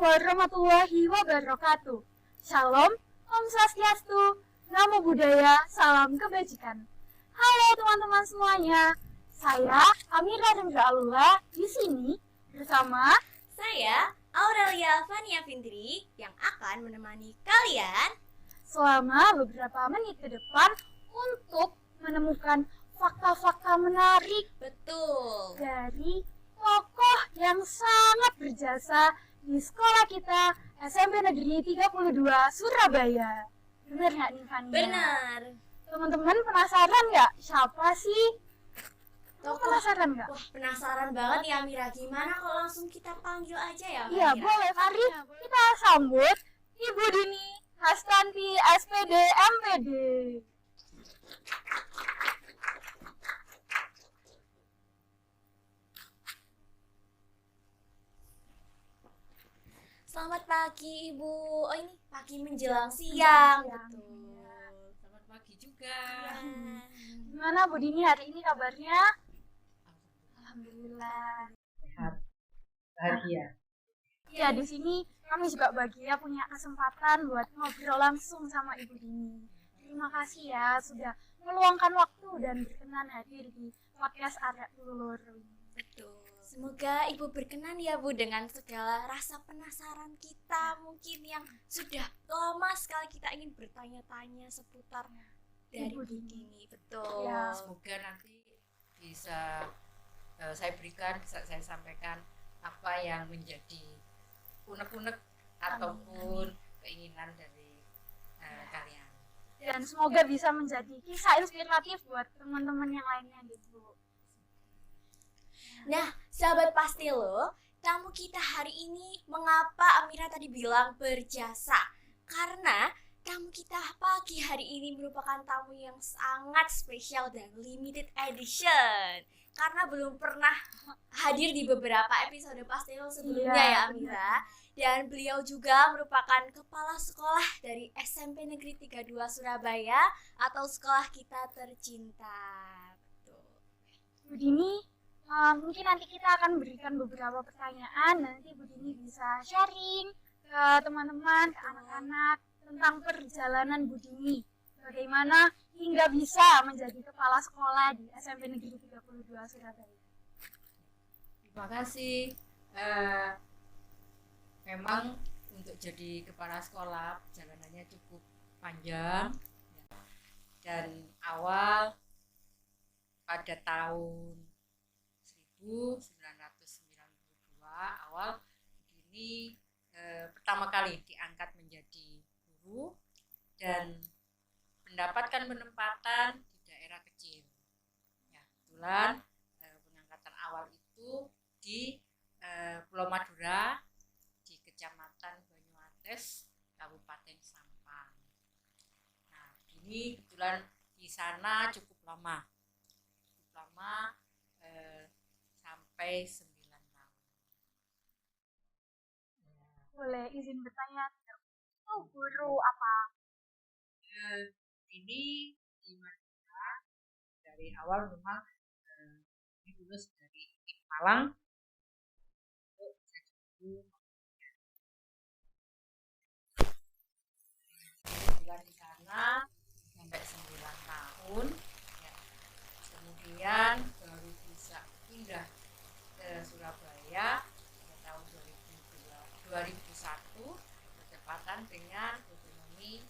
warahmatullahi wabarakatuh. Shalom, Om Swastiastu, Namo Buddhaya, salam kebajikan. Halo teman-teman semuanya, saya Amira Alula di sini bersama saya Aurelia Fania Findri yang akan menemani kalian selama beberapa menit ke depan untuk menemukan fakta-fakta menarik dari tokoh yang sangat berjasa di sekolah kita SMP Negeri 32 Surabaya. Benar nggak nih Fania? Benar. Teman-teman penasaran nggak siapa sih? Penasaran nggak? Wah, penasaran banget ya Mira. Gimana kalau langsung kita panggil aja ya? Iya boleh, mari kita sambut Ibu Dini Hastanti SPD MPD. Selamat pagi Ibu. Oh ini pagi menjelang siang. Betul. Selamat pagi juga. Gimana Bu Dini hari ini kabarnya? Alhamdulillah. Sehat. Bahagia. Ya di sini kami juga bahagia punya kesempatan buat ngobrol langsung sama Ibu Dini. Terima kasih ya sudah meluangkan waktu dan berkenan hadir di podcast Arek Dulur. Betul. Semoga Ibu berkenan ya Bu dengan segala rasa penasaran kita mungkin yang sudah lama sekali kita ingin bertanya-tanya seputar dari Ibu Bu Dini. Betul. Ya. Semoga nanti bisa saya sampaikan apa yang menjadi unek-unek ataupun keinginan dari kalian. Dan semoga bisa menjadi kisah inspiratif buat teman-teman yang lainnya gitu. Nah, sahabat Pastilo, tamu kita hari ini mengapa Amira tadi bilang berjasa? Karena tamu kita pagi hari ini merupakan tamu yang sangat spesial dan limited edition. Karena belum pernah hadir di beberapa episode Pastilo sebelumnya ya Amira. Dan beliau juga merupakan kepala sekolah dari SMP Negeri 32 Surabaya atau sekolah kita tercinta. Betul. Bu Dini, mungkin nanti kita akan berikan beberapa pertanyaan. Nanti Bu Dini bisa sharing ke teman-teman, ke anak-anak tentang perjalanan Bu Dini. Bagaimana hingga bisa menjadi kepala sekolah di SMP Negeri 32 Surabaya. Terima kasih. Memang untuk jadi kepala sekolah perjalanannya cukup panjang. Dan awal pada tahun 1992 awal begini pertama kali diangkat menjadi guru dan mendapatkan penempatan di daerah kecil. Ya, kebetulan pengangkatan awal itu di Pulau Madura di Kecamatan Banyuates, Kabupaten Sampang. Nah, ini kebetulan di sana cukup lama sampai 9 tahun. Boleh izin bertanya, itu guru apa? Ini di Madura dari awal memang ini lulus dari Malang untuk jadi guru. Di sana sampai 9 tahun ya. Kemudian baru bisa pindah ke Surabaya pada tahun 2001 bertepatan dengan otonomi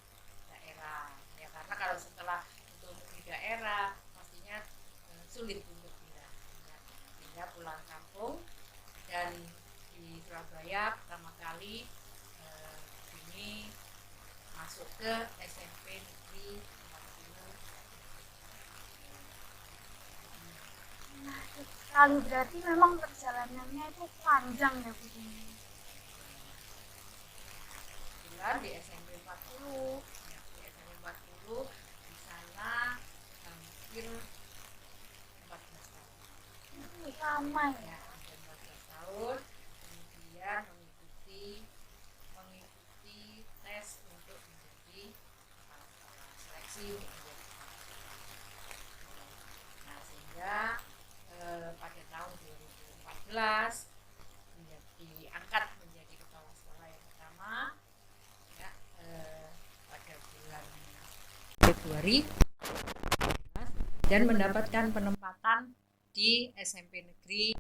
daerah ya, karena kalau setelah otonomi daerah pastinya sulit untuk pindah pulang kampung. Dan di Surabaya pertama kali ini masuk ke SMP Negeri 40. Nah, sekali berarti memang perjalanannya itu panjang ya Bu Dini. Di SMP 40 ya, di SMP 40 di sana hampir 14 tahun. Ini lama ya. Hampir 14 tahun. Kemudian mengikuti tes untuk menjadi kepala sekolah, seleksi untuk menjadi kepala sekolah. Nah, sehingga pada tahun 2014 diangkat menjadi kepala sekolah Negeri dan mendapatkan penempatan di SMP Negeri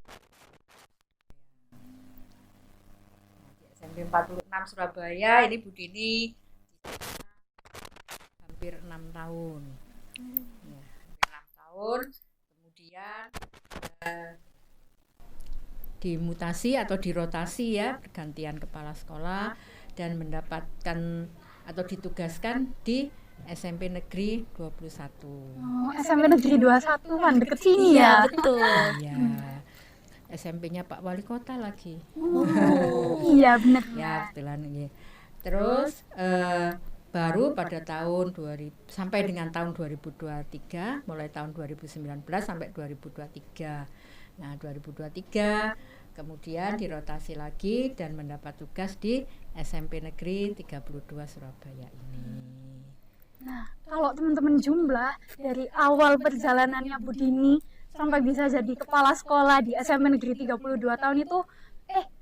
SMP 46 Surabaya. Ini Bu Dini hampir 6 tahun. Ya, hampir 6 tahun. Kemudian dimutasi atau dirotasi ya, pergantian kepala sekolah dan mendapatkan atau ditugaskan di SMP Negeri 21. Oh, SMP Negeri 21 kan deket sini ya. Betul. Iya. SMP-nya Pak Wali Kota lagi. Iya benar. Ya, kebetulan ini. Terus baru pada tahun 2000 sampai dengan tahun 2023, mulai tahun 2019 sampai 2023. Nah, 2023 kemudian dirotasi lagi dan mendapat tugas di SMP Negeri 32 Surabaya ini. Nah, kalau teman-teman jumlah dari awal perjalanannya Bu Dini sampai bisa jadi kepala sekolah di SMP Negeri 32 tahun itu,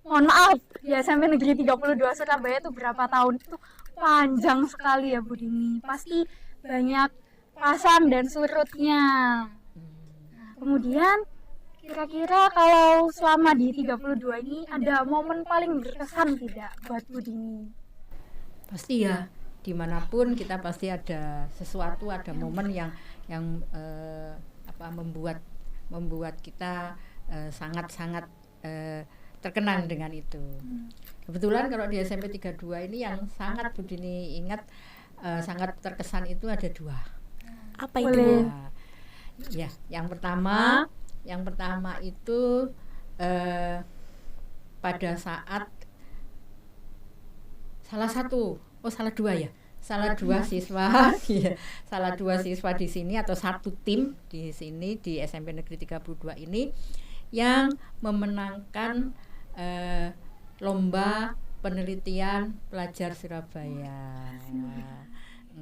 mohon maaf, di SMP Negeri 32 Surabaya itu berapa tahun? Itu panjang sekali ya Bu Dini. Pasti banyak pasang dan surutnya. Nah, kemudian kira-kira kalau selama di 32 ini ada momen paling berkesan tidak buat Bu Dini? Pasti ya, dimanapun kita pasti ada sesuatu, ada momen yang membuat kita sangat-sangat terkenang dengan itu. Kebetulan kalau di SMP 32 ini yang sangat Bu Dini ingat, sangat terkesan itu ada 2. Apa itu? Ya, yang pertama itu pada saat salah dua siswa ya, salah 2 siswa di sini atau satu tim di sini di SMP Negeri 32 ini yang memenangkan lomba penelitian pelajar Surabaya.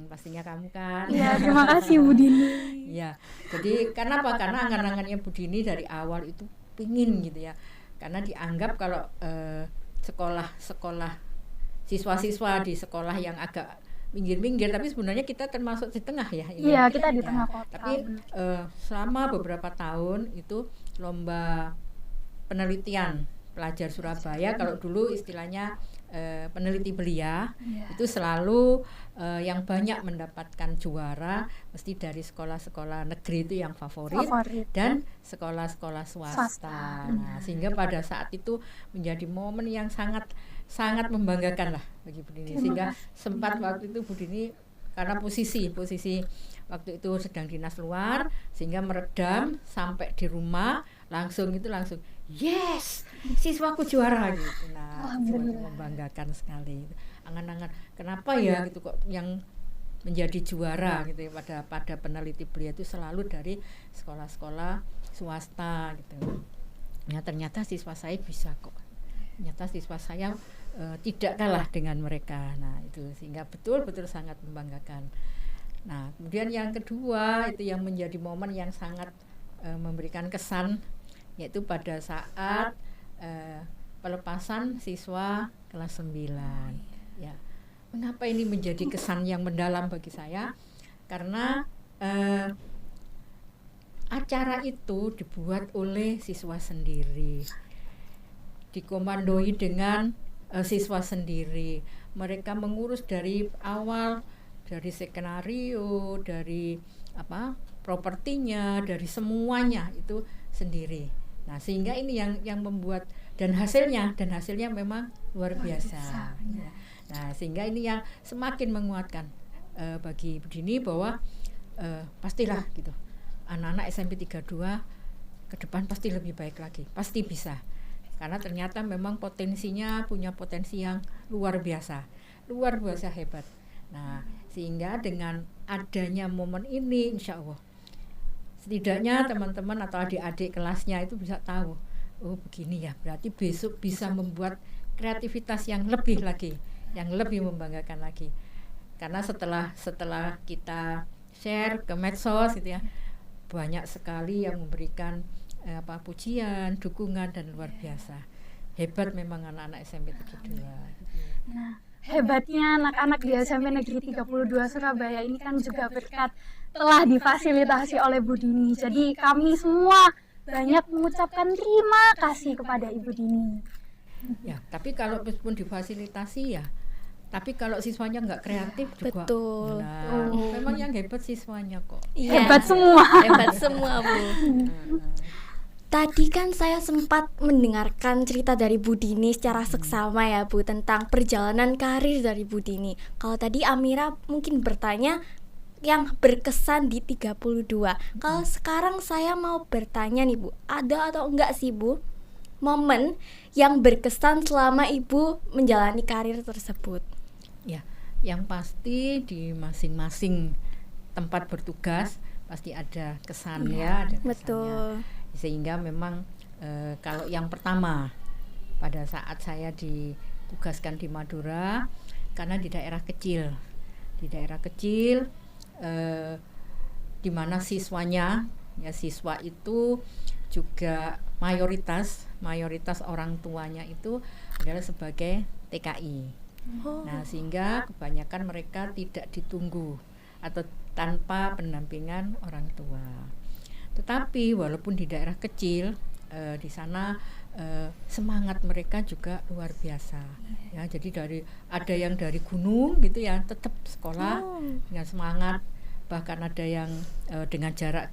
Pastinya kamu kan. Ya, terima kasih Bu Dini. Ya, jadi karena angan-angannya Bu Dini dari awal itu pingin gitu ya, karena dianggap kalau sekolah siswa-siswa di sekolah yang agak minggir-minggir, tapi sebenarnya kita termasuk di tengah ya. Iya, kita di tengah kota. Tapi selama beberapa tahun itu lomba penelitian pelajar Surabaya, kalau dulu istilahnya peneliti belia, itu selalu yang banyak mendapatkan juara mesti dari sekolah-sekolah negeri itu yang favorit dan sekolah-sekolah swasta. Nah, sehingga pada saat itu menjadi momen yang sangat membanggakan lah bagi Bu Dini, sehingga sempat waktu itu Bu Dini karena posisi waktu itu sedang dinas luar, sehingga meredam sampai di rumah langsung yes, siswaku juara gitu. Nah, membanggakan sekali. Angan-angan kenapa ya gitu kok yang menjadi juara gitu ya, pada peneliti belia itu selalu dari sekolah-sekolah swasta gitu. Ya, ternyata siswa saya bisa kok. Ternyata siswa saya tidak kalah dengan mereka. Nah, itu sehingga betul-betul sangat membanggakan. Nah, kemudian yang kedua itu yang menjadi momen yang sangat memberikan kesan, yaitu pada saat pelepasan siswa kelas 9. Ya. Mengapa ini menjadi kesan yang mendalam bagi saya? Karena acara itu dibuat oleh siswa sendiri, dikomandoi dengan siswa sendiri. Mereka mengurus dari awal, dari skenario, dari propertinya, dari semuanya itu sendiri. Nah, sehingga ini yang membuat dan hasilnya memang luar biasa. Ya. Nah, sehingga ini yang semakin menguatkan bagi Bu Dini bahwa pastilah gitu. Anak-anak SMP 32 ke depan pasti lebih baik lagi, pasti bisa. Karena ternyata memang punya potensi yang luar biasa hebat. Nah, sehingga dengan adanya momen ini, insya Allah setidaknya teman-teman atau adik-adik kelasnya itu bisa tahu, oh begini ya, berarti besok bisa membuat kreativitas yang lebih lagi, yang lebih membanggakan lagi. Karena setelah kita share ke medsos gitu ya, banyak sekali yang memberikan pujian, dukungan, dan luar biasa. Hebat memang anak-anak SMP 32. Nah, hebatnya anak-anak di SMP Negeri 32 Surabaya ini kan juga berkat telah difasilitasi oleh Bu Dini. Jadi kami semua banyak mengucapkan terima kasih kepada Ibu Dini. Ya, tapi kalau meskipun difasilitasi ya, tapi kalau siswanya nggak kreatif juga. Betul. Nah, memang yang hebat siswanya kok. Iya, Hebat semua. hebat semua, Bu. Tadi kan saya sempat mendengarkan cerita dari Bu Dini secara seksama ya, Bu, tentang perjalanan karir dari Bu Dini. Kalau tadi Amira mungkin bertanya yang berkesan di 32. Kalau sekarang saya mau bertanya nih, Bu, ada atau enggak sih, Bu, momen yang berkesan selama Ibu menjalani karir tersebut? Ya, yang pasti di masing-masing tempat bertugas pasti ada kesannya, ada kesannya. Betul. Sehingga memang kalau yang pertama pada saat saya ditugaskan di Madura, karena di daerah kecil di mana siswanya, ya siswa itu juga mayoritas orang tuanya itu adalah sebagai TKI. Nah, sehingga kebanyakan mereka tidak ditunggu atau tanpa pendampingan orang tua. Tetapi walaupun di daerah kecil, di sana semangat mereka juga luar biasa. Ya, jadi ada yang dari gunung gitu ya, tetap sekolah dengan semangat. Bahkan ada yang dengan jarak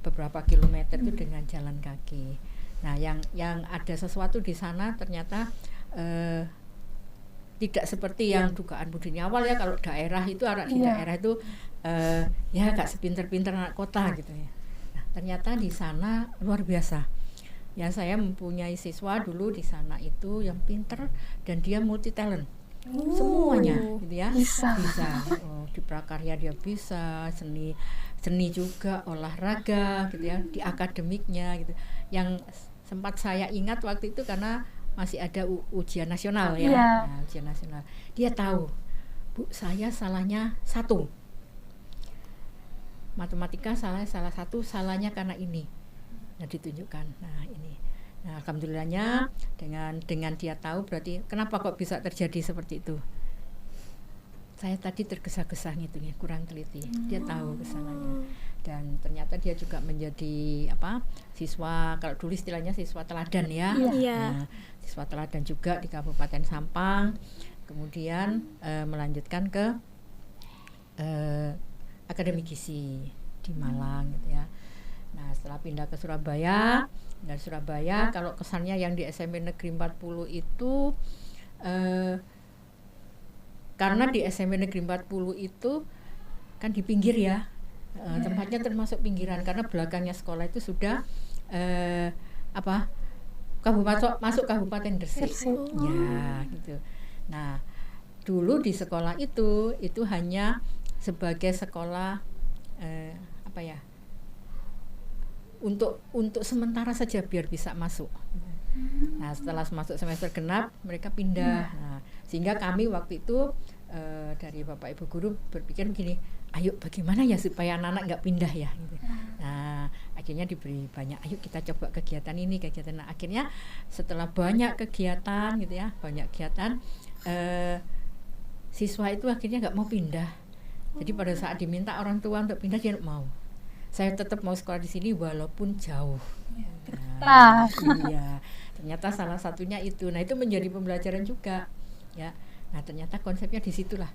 beberapa kilometer itu dengan jalan kaki. Nah, yang ada sesuatu di sana ternyata tidak seperti yang dugaan Bu Dini awal ya. Kalau daerah itu anak di daerah itu ya gak sepinter-pinter anak kota gitu ya. Nah, ternyata di sana luar biasa. Ya, saya mempunyai siswa dulu di sana itu yang pinter dan dia multi talent. Semuanya gitu ya. Bisa. Di prakarya dia bisa, seni juga, olahraga gitu ya, di akademiknya gitu. Yang sempat saya ingat waktu itu karena masih ada ujian nasional ya. Nah, ujian nasional. Dia tahu, Bu, saya salahnya satu. Matematika salah satu, salahnya karena ini. Nah, ditunjukkan. Nah, ini. Nah, alhamdulillahnya dengan dia tahu, berarti kenapa kok bisa terjadi seperti itu? Saya tadi tergesa-gesa ngitungnya, kurang teliti. Dia tahu kesalahannya. Dan ternyata dia juga menjadi siswa, kalau dulu istilahnya siswa teladan ya. Nah, siswa teladan juga di Kabupaten Sampang. Kemudian melanjutkan ke Akademi Gizi di Malang gitu ya. Nah, setelah pindah ke Surabaya, dari Surabaya kalau kesannya yang di SMP Negeri 40 itu karena di SMP Negeri 40 itu kan di pinggir ya, tempatnya termasuk pinggiran karena belakangnya sekolah itu sudah masuk Kabupaten Gresik. Ya, gitu. Nah, dulu di sekolah itu hanya sebagai sekolah untuk sementara saja biar bisa masuk. Nah, setelah masuk semester genap mereka pindah. Nah, sehingga kami waktu itu dari Bapak Ibu guru berpikir begini, ayo bagaimana ya supaya anak-anak nggak pindah ya gitu. Nah, akhirnya diberi banyak, ayo kita coba kegiatan ini, kegiatan. Nah, akhirnya setelah banyak kegiatan gitu ya, siswa itu akhirnya nggak mau pindah. Jadi pada saat diminta orang tua untuk pindah dia mau. Saya tetap mau sekolah di sini walaupun jauh. Nah, iya. Ternyata salah satunya itu. Nah, itu menjadi pembelajaran juga, ya. Nah, ternyata konsepnya di situlah.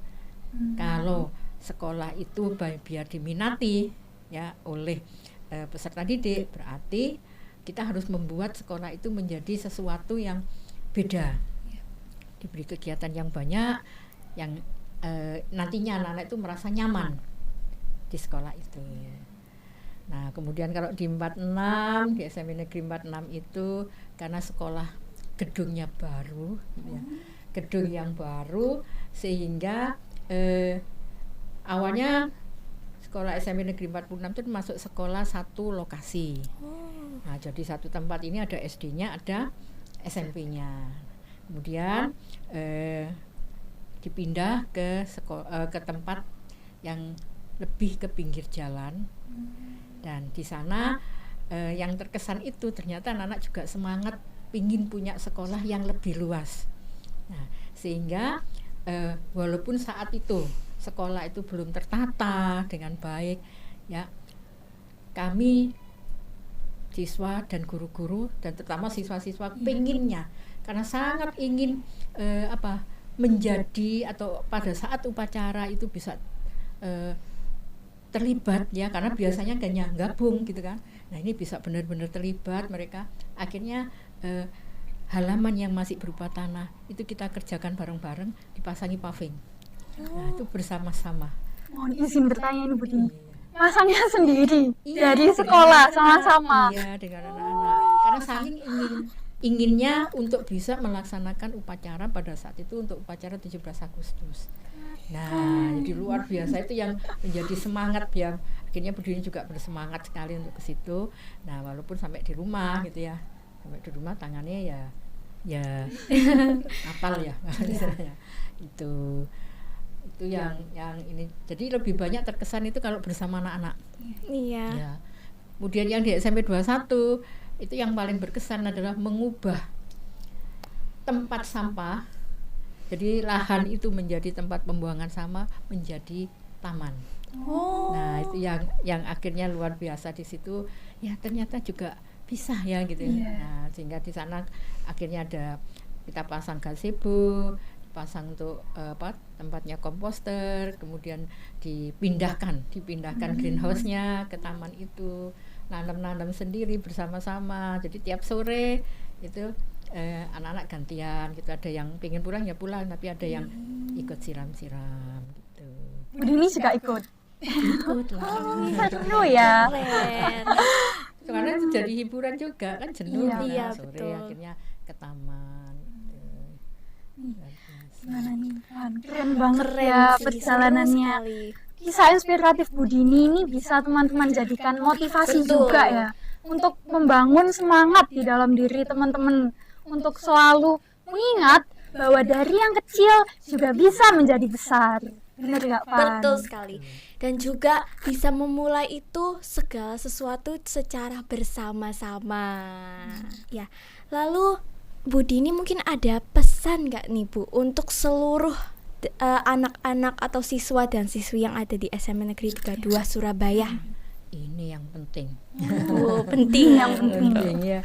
Kalau sekolah itu biar diminati ya oleh peserta didik, berarti kita harus membuat sekolah itu menjadi sesuatu yang beda. Diberi kegiatan yang banyak, yang nantinya anak-anak itu merasa nyaman di sekolah itu. Nah, kemudian kalau di 46, di SMP Negeri 46 itu karena sekolah gedungnya baru ya. Gedung yang baru sehingga awalnya sekolah SMP Negeri 46 itu masuk sekolah satu lokasi. Nah, jadi satu tempat ini ada SD-nya, ada SMP-nya. Kemudian dipindah ke tempat yang lebih ke pinggir jalan. Dan di sana yang terkesan itu ternyata anak-anak juga semangat pingin punya sekolah yang lebih luas. Nah, sehingga walaupun saat itu sekolah itu belum tertata dengan baik, ya, kami siswa dan guru-guru dan terutama siswa-siswa penginnya, karena sangat ingin menjadi atau pada saat upacara itu bisa terlibat, ya, karena biasanya hanya gabung gitu kan. Nah, ini bisa benar-benar terlibat mereka. Akhirnya halaman yang masih berupa tanah itu kita kerjakan bareng-bareng, dipasangi paving. Nah, itu bersama-sama. Mohon izin bertanya ini Bu Dini. Masangnya sendiri dari sekolah sama-sama. Iya, dengan anak-anak. Karena saling inginnya untuk bisa melaksanakan upacara pada saat itu untuk upacara 17 Agustus. Nah, jadi luar biasa itu yang menjadi semangat ya. Akhirnya Bu Dini juga bersemangat sekali untuk ke situ. Nah, walaupun sampai di rumah gitu ya. Sampai di rumah tangannya ya apal ya. Itu yang ini. Jadi lebih banyak terkesan itu kalau bersama anak-anak. Iya. Ya. Kemudian yang di SMP 21 itu yang paling berkesan adalah mengubah tempat sampah. Jadi lahan itu menjadi tempat pembuangan sampah menjadi taman. Nah, itu yang akhirnya luar biasa di situ. Ya, ternyata juga bisa ya gitu. Nah, sehingga di sana akhirnya kita pasang gazebo, pasang untuk tempatnya komposter, kemudian dipindahkan greenhouse-nya ke taman itu, nanam sendiri bersama-sama. Jadi tiap sore itu anak-anak gantian gitu, ada yang pengen pulang ya pulang, tapi ada yang ikut siram-siram gitu. Bu Dini juga ikut lah. Bisa dulu ya. Karena itu jadi hiburan juga kan, jenuh Iya, sore betul. akhirnya ke taman gitu. Gimana nih, keren banget ya sih, perjalanannya. seru sekali. Kisah inspiratif Bu Dini ini bisa teman-teman jadikan motivasi Betul. juga ya, untuk membangun semangat di dalam diri teman-teman untuk selalu mengingat bahwa dari yang kecil juga bisa menjadi besar. Benar nggak, Pak? Betul sekali. Dan juga bisa memulai itu segala sesuatu secara bersama-sama. Ya. Lalu Bu Dini mungkin ada pesan nggak nih Bu untuk seluruh anak-anak atau siswa dan siswi yang ada di SMP Negeri 32 Surabaya? Ini yang penting. Oh, penting. Yang penting. Pentingnya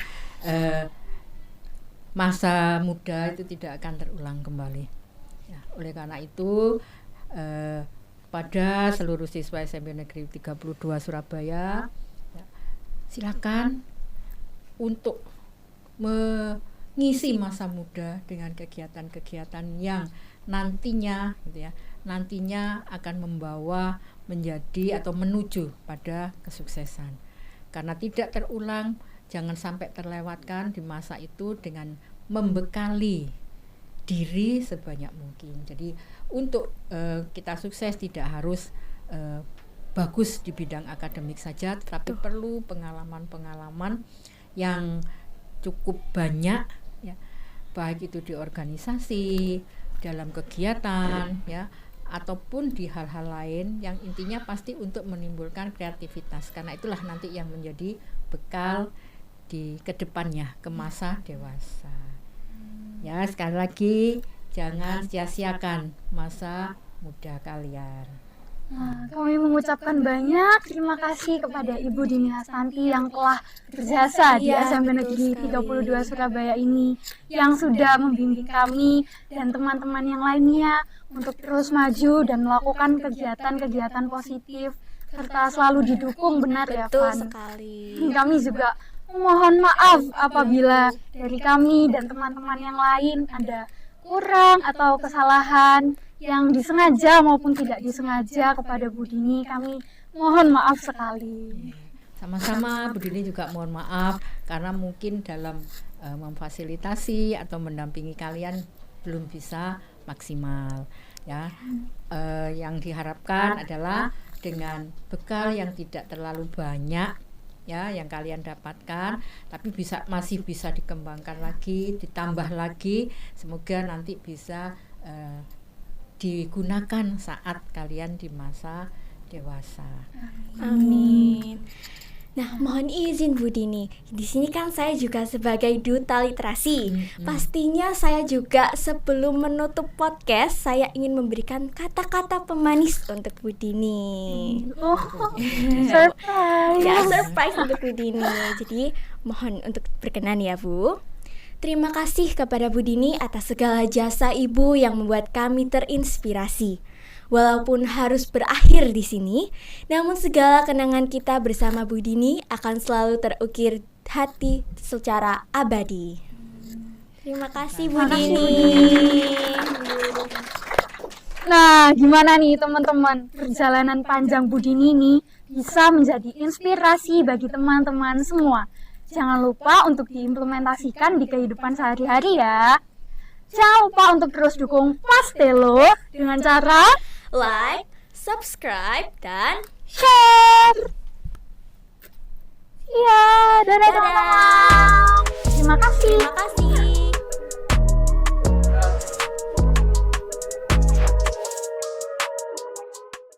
masa muda itu tidak akan terulang kembali. Ya, oleh karena itu pada seluruh siswa SMP Negeri 32 Surabaya, ya, silakan untuk mengisi masa muda dengan kegiatan-kegiatan yang nantinya gitu ya, nantinya akan membawa menjadi atau menuju pada kesuksesan. Karena tidak terulang, jangan sampai terlewatkan di masa itu dengan membekali diri sebanyak mungkin. Jadi untuk kita sukses tidak harus bagus di bidang akademik saja, tapi perlu pengalaman-pengalaman yang cukup banyak ya, baik itu di organisasi, dalam kegiatan ya, ataupun di hal-hal lain yang intinya pasti untuk menimbulkan kreativitas, karena itulah nanti yang menjadi bekal di kedepannya ke masa dewasa. Ya, sekali lagi jangan sia-siakan masa muda kalian. Nah, kami mengucapkan banyak terima kasih kepada Ibu Dini Hasanti yang telah berjasa di Iya, SMP betul Negeri sekali. 32 Surabaya ini, yang sudah membimbing kami dan teman-teman yang lainnya untuk terus maju dan melakukan kegiatan-kegiatan positif serta selalu didukung, benar ya, Betul Van? sekali. Kami juga mohon maaf apabila dari kami dan teman-teman yang lain ada kurang atau kesalahan yang disengaja maupun tidak disengaja kepada Bu Dini. Kami mohon maaf sekali. Sama-sama, Bu Dini juga mohon maaf karena mungkin dalam memfasilitasi atau mendampingi kalian belum bisa maksimal ya. Yang diharapkan adalah dengan bekal yang tidak terlalu banyak ya yang kalian dapatkan, tapi masih bisa dikembangkan lagi, ditambah lagi, semoga nanti bisa digunakan saat kalian di masa dewasa. Amin. Nah, mohon izin Bu Dini. Di sini kan saya juga sebagai duta literasi. Pastinya saya juga sebelum menutup podcast, saya ingin memberikan kata-kata pemanis untuk Bu Dini. Oh, surprise. Ya, surprise untuk Bu Dini. Jadi, mohon untuk berkenan ya, Bu. Terima kasih kepada Bu Dini atas segala jasa Ibu yang membuat kami terinspirasi. Walaupun harus berakhir di sini, namun segala kenangan kita bersama Bu Dini akan selalu terukir hati secara abadi. Terima kasih Bu Dini. Nah, gimana nih teman-teman? Perjalanan panjang Bu Dini ini bisa menjadi inspirasi bagi teman-teman semua. Jangan lupa untuk diimplementasikan di kehidupan sehari-hari ya. Jangan lupa untuk terus dukung Pastelo dengan cara Like, subscribe, dan share.